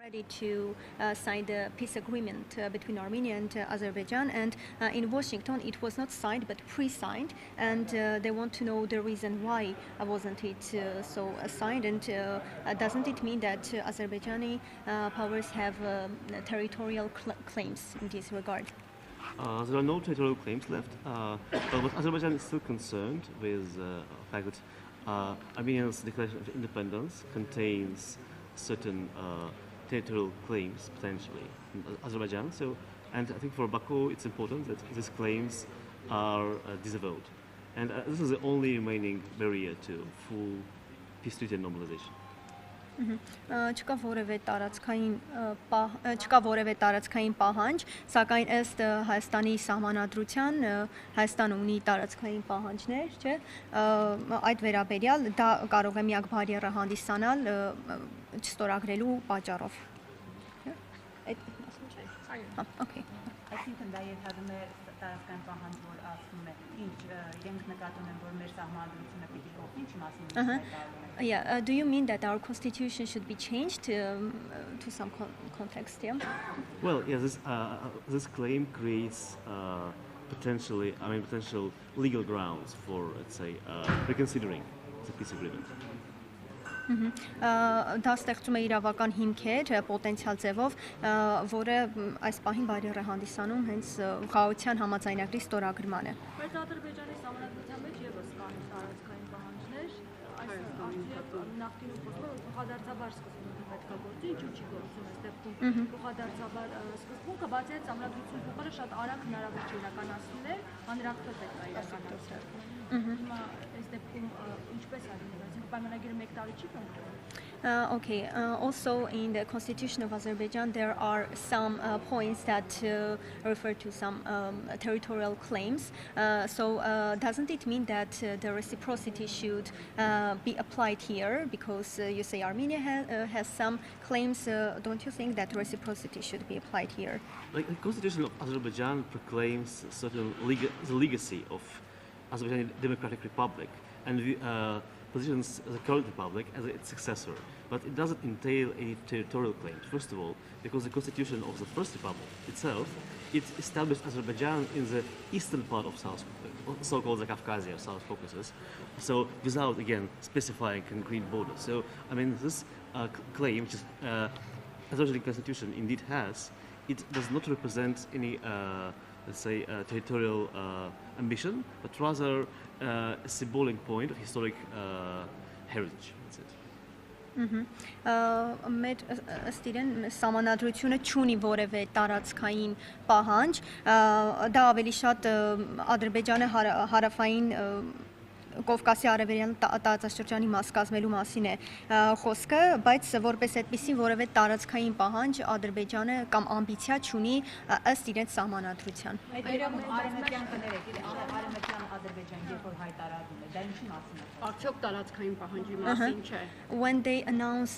ready to sign the peace agreement between Armenia and Azerbaijan, and in Washington it was not signed but pre-signed, and they want to know the reason why wasn't it so signed, and doesn't it mean that Azerbaijani powers have territorial claims in this regard? There are no territorial claims left, but Azerbaijan is still concerned with the fact that Armenia's declaration of independence contains certain territorial claims potentially in Azerbaijan. So, and I think for Baku it's important that these claims are disavowed, and this is the only remaining barrier to full peace treaty and normalization. Չկա որևէ տարածքային պահանջ, սակայն ըստ Հայաստանի սահմանադրության Հայաստանը ունի տարածքային պահանջներ, չէ՞, այդ վերաբերյալ դա կարող է միակ բարիերը հանդիսանալ չստորագրելու պատճառով։ Okay. I think նաև հազում է տարածքային պահանջ, որ ասում է, ինչ իրենք նկատում են, որ մեր սահմանադրությունը պիտի փոխվի, ինչի մասին Yeah, do you mean that our constitution should be changed to some context? Yeah. Well, yeah, this claim creates potential legal grounds for, let's say, reconsidering the peace agreement. Դա ստեղծում է իրավական հիմքեր պոտենցիալ ձևով, որը այս պահին բարիեր է հանդիսանում հենց խաղաղության համաձայնագրի ստորագրմանը։ Բայց Ադրբեջանի սահմանադրության մեջ եւս կան տարածքային պահանջներ, այս նախկինում խոսում է փոխադարձաբար սկզբունքը պետք է գործի, ինչու՞ չի գործում այս դեպքում փոխադարձաբար սկզբունքը, բացի այդ սահմանադրությունը փոխելը շատ արագ հնարավոր չէ իրականացնել, անհրաժեշտ է իրականացնել։ Հիմա այս դեպքում ինչպես է լինելու, պայմանագիրը մեկ տարի չի կնքվում։ Okay, also in the constitution of Azerbaijan there are some points that refer to some territorial claims. So doesn't it mean that the reciprocity should be applied here? Because you say Armenia has some claims, don't you think that reciprocity should be applied here? Like the constitution of Azerbaijan proclaims certain the legacy of Azerbaijan Democratic Republic, and positions the current republic as its successor, but it doesn't entail any territorial claims. First of all, because the constitution of the first republic itself, it established Azerbaijan in the eastern part of so-called the Caucasia, South Caucasus, so without again specifying concrete borders. So I mean this claim, which is Azerbaijani constitution indeed has, it does not represent any let's say territorial ambition, but rather a symbolic point of historic heritage. That's it. Մեր ըստ իրեն սահմանադրությունը չունի որևէ տարածքային պահանջ, դա ավելի շատ Ադրբեջանը հարավային Կովկասի արևելյան տարածաշրջանի մաս կազմելու մասին է խոսքը, բայց որպես այդպիսի որևէ տարածքային պահանջ Ադրբեջանը կամ ամբիցիա չունի ըստ իրենց սահմանադրության։ Արևմտյան կներեք, արևմտյան Ադրբեջան երբ որ հայտարարում է, դա ինչի մասին է։ Արդյոք տարածքային պահանջի մասին չէ։ When they announce,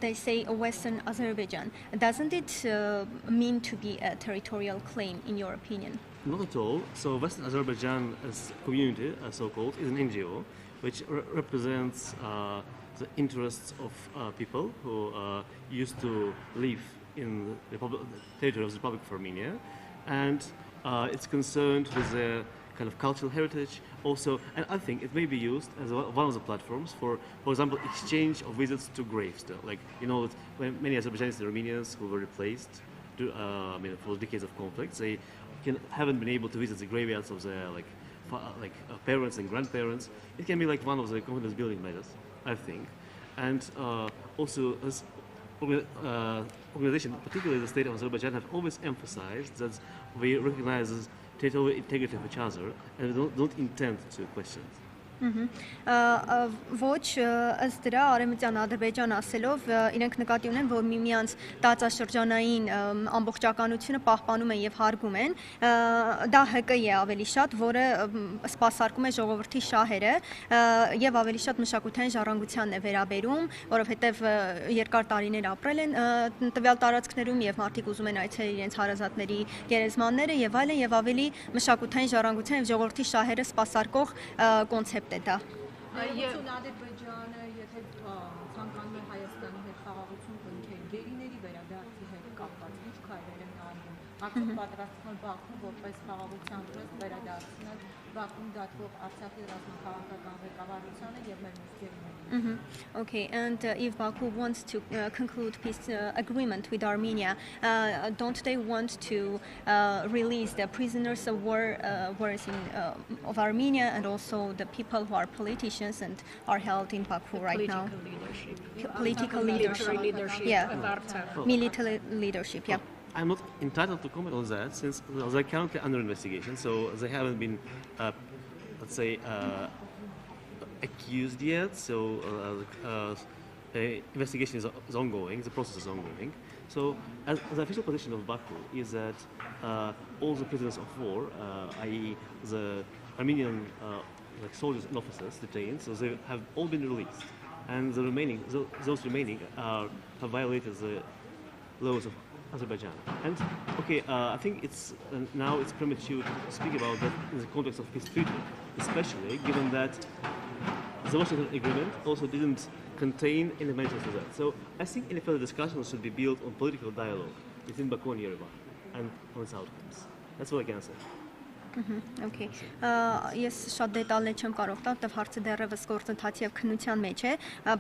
they say Western Azerbaijan, doesn't it mean to be a territorial claim in your opinion? Not at all. So Western Azerbaijan as community, so-called, is an NGO which represents the interests of people who used to live in the territory of the Republic of Armenia, and it's concerned with the kind of cultural heritage also, and I think it may be used as one of the platforms for example, exchange of visits to graves. Like, you know, that when many Azerbaijanis and Armenians who were replaced for decades of conflict, they haven't been able to visit the graveyards of their parents and grandparents. It can be like one of the confidence building measures, I think. And also this organization, particularly the state of Azerbaijan, have always emphasized that we recognize the territorial integrity of each other and we don't intend to question it. Ոչ ըստ դրա Արևմտյան Ադրբեջան ասելով իրենք նկատի ունեն, որ միմյանց տարածաշրջանային ամբողջականությունը պահպանում են եւ հարգում են, դա ՀԿ է ավելի շատ, որը սպասարկում է ժողովրդի շահերը եւ ավելի շատ մշակութային ժառանգությանն է վերաբերում, որովհետեւ երկար տարիներ ապրել են տվյալ տարածքներում եւ մարդիկ ուզում են այցելել իրենց հարազատների գերեզմանները եւ այլն, եւ ավելի մշակութային ժառանգության եւ ժողովրդի շահերը սպասարկող կոնցեպտ է դա։ Ադրբեջանը եթե ցանկանում է Հայաստանի հետ խաղաղություն կնքել, գերիների վերադարձի հետ կապված ինչ քայլեր են արվում։ Արդյոք պատրաստվում է Բաքուն որպես խաղաղության դրստ վերադարձնել Բաքվում դատվող Արցախի ռազմաքաղաքական ղեկավարությանը եւ մեր մյուս գերիներին։ Okay, and if Baku wants to conclude peace agreement with Armenia, don't they want to release the prisoners of war of Armenia and also the people who are politicians and are held in Baku right now? Political leadership. Yeah. Military leadership. Yeah. I'm not entitled to comment on that since they're currently under investigation, so they haven't been, let's say, accused yet. So the investigation is ongoing, the process is ongoing. So the official position of Baku is that all the prisoners of war, i.e. the Armenian soldiers and officers detained, so they have all been released. And the remaining, those remaining have violated the laws of Azerbaijan. And okay, I think now it's premature to speak about that in the context of peace treaty, especially given that the Washington Agreement also didn't contain any mentions of that. So I think any further discussions should be built on political dialogue between Baku and Yerevan and on its outcomes. That's what I can say. Okay. Ես շատ դետալներ չեմ կարող տալ, որտեղ հարցը դեռևս գործընթացի եւ քննության մեջ է,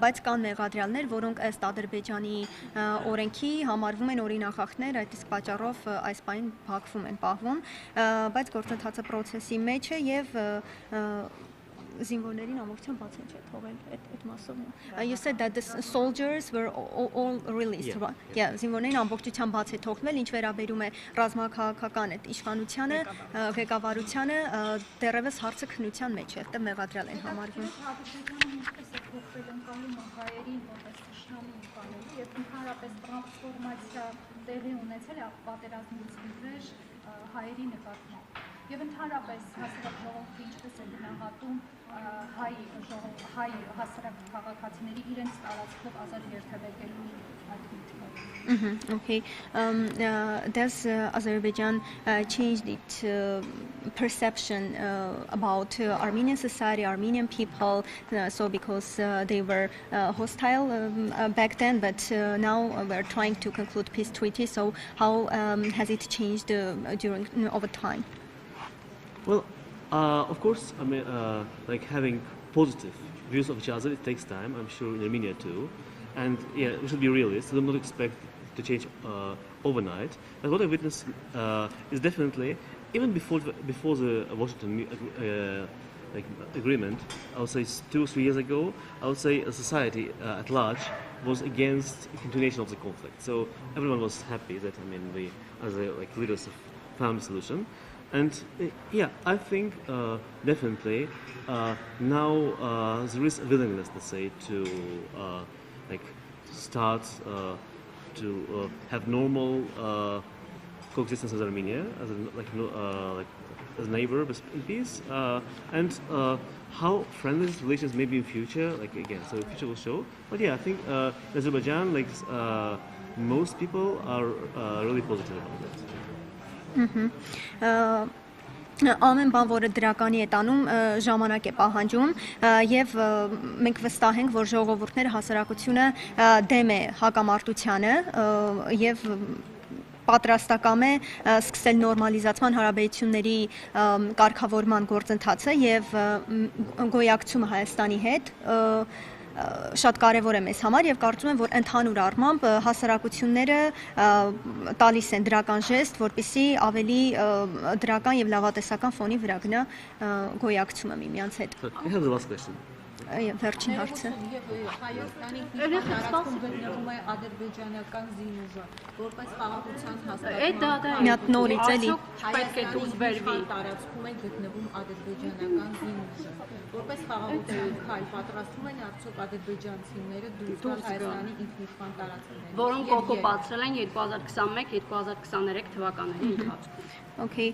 բայց կան մեղադրյալներ, որոնք ըստ Ադրբեջանի օրենքի համարվում են օրինախախտներ, այդ իսկ պատճառով այս պահին փակվում են, պահվում, բայց գործընթացը process-ի մեջ է եւ զինվորներին ամբողջությամբ բաց են թողել այդ մասով։ You said that the soldiers were all released, right? Yeah, զինվորներին ամբողջությամբ բաց է թողնել, ինչ վերաբերում է ռազմաքաղաքական այդ իշխանությանը, ղեկավարությանը, դեռևս հարցը քննության մեջ է, որտեղ մեղադրյալ են համարվում։ հայերին որպես իշխանի ընկալել եւ ընդհանրապես տրանսֆորմացիա տեղի ունեցել է պատերազմից վեր հայերի նկատմամբ եւ ընդհանրապես հասարակ ժողովուրդը ինչպես է գնահատում հայ հասարակ քաղաքացիների իրենց տարածքով ազատ երթևեկելու այդ միտքը։ Okay. Does Azerbaijan changed its perception about Armenian society, Armenian people? So because they were hostile back then, but now we're trying to conclude peace treaty. So how has it changed over time? Well, of course, I mean, like having positive views of each other, it takes time. I'm sure in Armenia too. And yeah, we should be realists. We do not expect to change overnight. But what I witnessed is definitely, even before the Washington agreement, I would say 2 or 3 years ago, I would say society at large was against the continuation of the conflict. So everyone was happy that, I mean, we as leaders found a solution. And yeah, I think definitely now there is a willingness, let's say, to start to have normal coexistence with Armenia as as a neighbor in peace, and how friendly these relations may be in future. Again, so the future will show. But yeah, I think Azerbaijan, most people are really positive about that. Ամեն բան, որը դրականի է տանում, ժամանակ է պահանջում եւ մենք վստահ ենք, որ ժողովուրդները հասարակությունը դեմ է հակամարտությանը եւ պատրաստակամ է սկսել նորմալիզացման հարաբերությունների կարգավորման գործընթացը եւ գոյակցումը Հայաստանի հետ շատ կարևոր է մեզ համար եւ կարծում եմ, որ ընդհանուր առմամբ հասարակությունները տալիս են դրական ժեստ, որպեսզի ավելի դրական եւ լավատեսական ֆոնի վրա գնա գոյակցումը միմյանց հետ։ I have the last question. Վերջին հարցը։ Հայաստանի տարածքում գտնվում է ադրբեջանական զինուժը, որպես խաղաղության հաստատման։ Մի հատ նորից էլի պետք է դուրս բերվի։ Տարածքում է գտնվում ադրբեջանական զինուժը, որպես խաղաղության քայլ պատրաստվում են արդյոք ադրբեջանցիները դուրս գալ Հայաստանի ինքնիշխան տարածքներից, որոնք օկուպացրել են 2021-2023 թվականների ընթացքում։ Okay,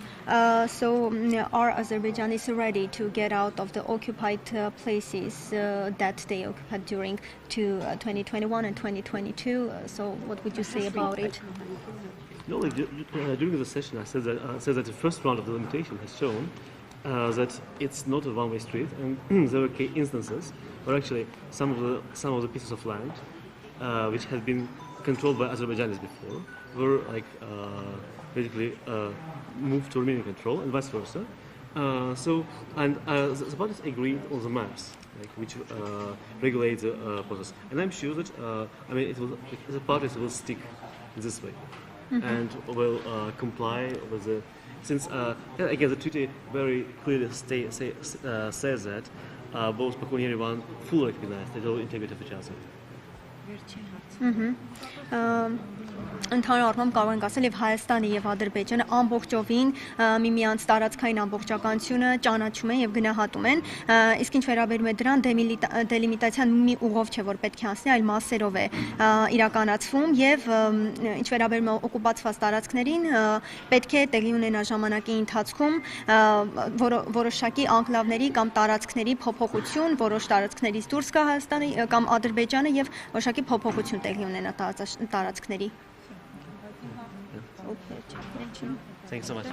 so are Azerbaijanis ready to get out of the occupied places that they occupied during 2021 and 2022? So what would you say about it? No, during the session, I said that the first round of the limitation has shown that it's not a one-way street, and there were instances where actually some of the pieces of land which had been controlled by Azerbaijanis before were like basically moved to Armenian control and vice versa. The parties agreed on the maps, like which regulate the process, and I'm sure that the parties will stick this way and will comply with the. Since again the treaty very clearly says that both Baku and Yerevan fully recognize the total integrity of each other. Ընդհանուր առմամբ կարող ենք ասել եւ Հայաստանը եւ Ադրբեջանը ամբողջովին միմյանց տարածքային ամբողջականությունը ճանաչում են եւ գնահատում են, իսկ ինչ վերաբերում է դրան դելիմիտացիան մի ուղով չէ որ պետք է անցնի, այլ մասերով է իրականացվում եւ ինչ վերաբերում է օկուպացված տարածքներին պետք է տեղի ունենա ժամանակի ընթացքում որոշակի անկլավների կամ տարածքների փոփոխություն, որոշ տարածքներից դուրս գա Հայաստանը կամ Ադրբեջանը եւ որոշակի փոփոխություն տեղի ունենա տարածքների. Thanks so much.